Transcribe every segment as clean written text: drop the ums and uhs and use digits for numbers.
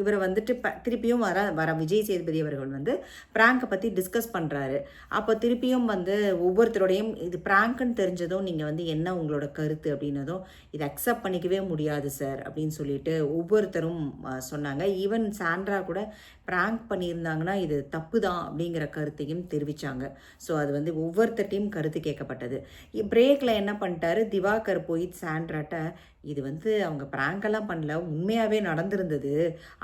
இவரை வந்துட்டு திருப்பியும் வர விஜய் சேதுபதி அவர்கள் வந்து ப்ராங்கை பற்றி டிஸ்கஸ் பண்ணுறாரு. அப்போ திருப்பியும் வந்து ஒவ்வொருத்தரோடையும் இது ப்ராங்க்னு தெரிஞ்சதும் நீங்கள் வந்து என்ன உங்களோட கருத்து அப்படின்னதும் இதை அக்செப்ட் பண்ணிக்கவே முடியாது சார் அப்படின்னு சொல்லிட்டு ஒவ்வொருத்தரும் சொன்னாங்க. ஈவன் சாண்ட்ரா கூட ப்ராங்க் பண்ணியிருந்தாங்கன்னா இது தப்பு தான் அப்படிங்கிற கருத்தையும் தெரிவித்தாங்க. ஸோ அது வந்து ஒவ்வொருத்தட்டையும் கருத்து கேட்கப்பட்டது. பிரேக்கில் என்ன பண்ணிட்டாரு திவாகர் போய் சாண்ட்ராட்ட இது வந்து அவங்க ப்ராங்கெல்லாம் பண்ணல, உண்மையாகவே நடந்திருந்தது.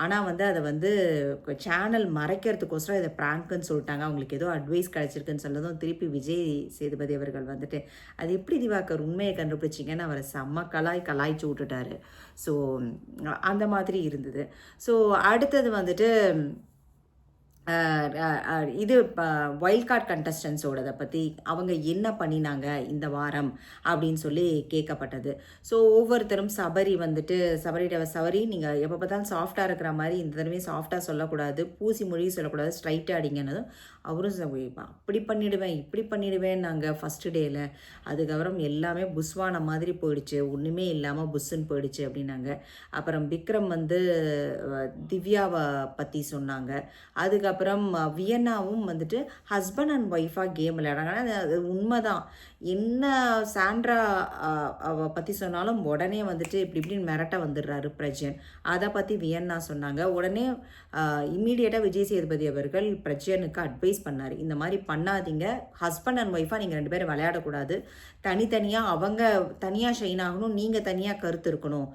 ஆனால் வந்து அதை வந்து சேனல் மறைக்கிறதுக்கோசரம் இதை ப்ராங்க்குன்னு சொல்லிட்டாங்க, அவங்களுக்கு ஏதோ அட்வைஸ் கிடச்சிருக்குன்னு சொல்லதும் திருப்பி விஜய் சேதுபதி அவர்கள் வந்துட்டு அது எப்படி திவாகர் உண்மையை கண்டுபிடிச்சிங்கன்னு அவரை செம்ம கலாய்ச்சி விட்டுட்டாரு. ஸோ அந்த மாதிரி இருந்தது. ஸோ அடுத்தது வந்துட்டு இது வைல்ட் கார்டு கண்டஸ்டன்ஸோடதை பற்றி அவங்க என்ன பண்ணினாங்க இந்த வாரம் அப்படின்னு சொல்லி கேட்கப்பட்டது. ஸோ ஒவ்வொருத்தரும் சபரி வந்துட்டு சபரி நீங்கள் எப்போ பார்த்தாலும் சாஃப்டாக இருக்கிற மாதிரி இந்த தடவையும் சாஃப்டாக சொல்லக்கூடாது, பூசி மொழி சொல்லக்கூடாது, ஸ்ட்ரைட்டாக அடிங்கன்னதும் அவரும் அப்படி பண்ணிவிடுவேன் இப்படி பண்ணிவிடுவேன் நாங்கள் ஃபஸ்ட்டு டேயில். அதுக்கப்புறம் எல்லாமே புஸ்வான மாதிரி போயிடுச்சு, ஒன்றுமே இல்லாமல் புஸ்ஸுன்னு போயிடுச்சு அப்படின்னாங்க. அப்புறம் விக்ரம் வந்து திவ்யாவை பற்றி சொன்னாங்க. அதுக்கப்புறம் வியன்னாவும் வந்துட்டு ஹஸ்பண்ட் அண்ட் ஒய்ஃபாக கேம் விளையாடுறாங்க. அது உண்மைதான். என்ன சாண்ட்ரா அவ பற்றி சொன்னாலும் உடனே வந்துட்டு இப்படின்னு மிரட்ட வந்துடுறாரு பிரஜன். அதை பற்றி வியன்னா சொன்னாங்க. உடனே இம்மீடியட்டாக விஜய் சேதுபதி அவர்கள் பிரஜனுக்கு அட்வைஸ் பண்ணார், இந்த மாதிரி பண்ணாதீங்க, ஹஸ்பண்ட் அண்ட் ஒய்ஃபாக நீங்கள் 2 பேரும் விளையாடக்கூடாது, தனித்தனியாக அவங்க தனியாக ஷைன் ஆகணும், நீங்கள் தனியாக கருத்து இருக்கணும்,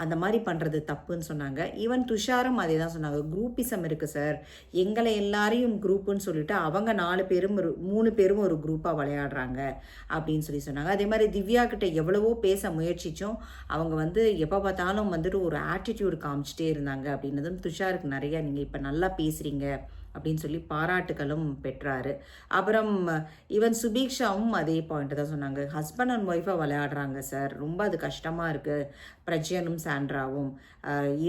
அந்த மாதிரி பண்ணுறது தப்புன்னு சொன்னாங்க. ஈவன் துஷாரும் அதே தான் சொன்னாங்க, குரூப்பிசம் இருக்குது சார், எங்களை எல்லாரையும் குரூப்புன்னு சொல்லிட்டு அவங்க 4 பேரும் 3 பேரும் ஒரு குரூப்பாக விளையாடுறாங்க அப்படின்னு சொன்னாங்க. அதே மாதிரி திவ்யா கிட்ட எவ்வளவோ பேச முயற்சிச்சோம், அவங்க வந்து எப்போ பார்த்தாலும் வந்துட்டு ஒரு ஆட்டிடியூட் காமிச்சிட்டே இருந்தாங்க அப்படின்னதும் துஷாருக்கு நிறைய நீங்கள் இப்போ நல்லா பேசுகிறீங்க அப்படின்னு சொல்லி பாராட்டுகளும் பெற்றாரு. அப்புறம் ஈவன் சுபீக்ஷாவும் அதே பாயிண்ட் தான் சொன்னாங்க, ஹஸ்பண்ட் அண்ட் ஒய்ஃபாக விளையாடுறாங்க சார், ரொம்ப அது கஷ்டமாக இருக்குது, பிரஜனும் சாண்ட்ராவும்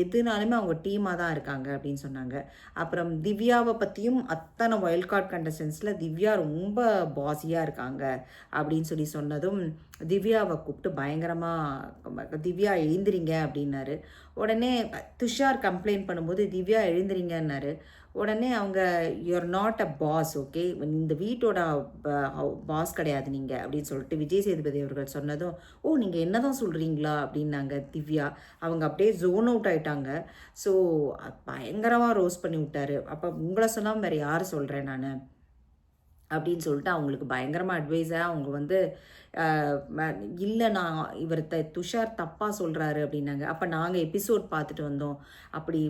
எதுனாலுமே அவங்க டீமாக தான் இருக்காங்க அப்படின்னு சொன்னாங்க. அப்புறம் திவ்யாவை பற்றியும் அத்தனை வைல்ட் கார்டு கண்டஸ்டன்ஸில் திவ்யா ரொம்ப பாஸியாக இருக்காங்க அப்படின்னு சொன்னதும் திவ்யாவை கூப்பிட்டு பயங்கரமாக திவ்யா எழுந்திரிங்க அப்படின்னாரு. உடனே துஷார் கம்ப்ளைண்ட் பண்ணும்போது திவ்யா எழுந்திரிங்கன்னாரு. உடனே அவங்க you are not a boss, okay, இந்த வீட்டோட பாஸ் கிடையாது நீங்கள் அப்படின்னு சொல்லிட்டு விஜய் சேதுபதி அவர்கள் சொன்னதும் ஓ நீங்கள் என்ன தான் சொல்கிறீங்களா அப்படின்னாங்க திவ்யா. அவங்க அப்படியே ஜோன் அவுட் ஆகிட்டாங்க. ஸோ பயங்கரமாக ரோஸ் பண்ணி விட்டாரு. அப்போ உங்களை சொன்னால் வேறு யார் சொல்கிறேன் நான் அப்படின்னு சொல்லிட்டு அவங்களுக்கு பயங்கரமாக அட்வைஸாக அவங்க வந்து இல்லை நான் இவர் துஷார் தப்பாக சொல்கிறாரு அப்படின்னாங்க. அப்போ நாங்கள் எபிசோட் பார்த்துட்டு வந்தோம், அப்படி